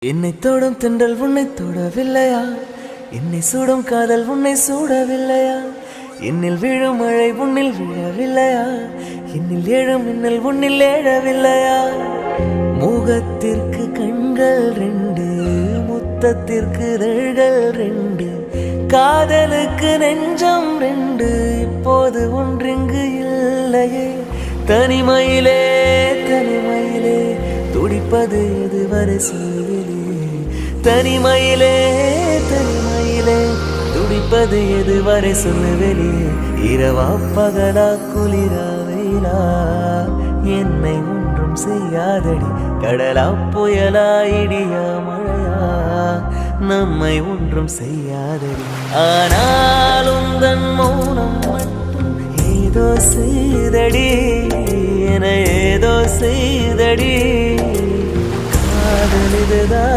என்னை தொடும் தென்றல் உன்னை தொடவில்லையா? என்னை சூடும் காதல் உன்னை சூடவில்லையா? என்னில் விழும் மழை உன்னில் விழவில்லையா? என்னில் எழும் மின்னல் உன்னில் எழவில்லையா? முகத்திற்கு கண்கள் ரெண்டு, முத்தத்திற்கு இதழ்கள் ரெண்டு, காதலுக்கு நெஞ்சம் ரெண்டு, இப்போது ஒன்றிங்கு இல்லையே. தனிமையிலே தனிமையிலே துடிப்பது எதுவரை சொல்லிலே? தனிமையிலே தனிமையிலே துடிப்பது எதுவரை சொல்லுவெளி? இரவா பகலா குளிரா வெயிலா என்னை ஒன்றும் செய்யாதடி. கடலா புயலா இடியா மழையா நம்மை ஒன்றும் செய்யாதடி. ஆனாலும் தன் மௌனம் மட்டும் ஏதோ செய்தடி, என ஏதோ செய்தடி. காதல் இதுதான்.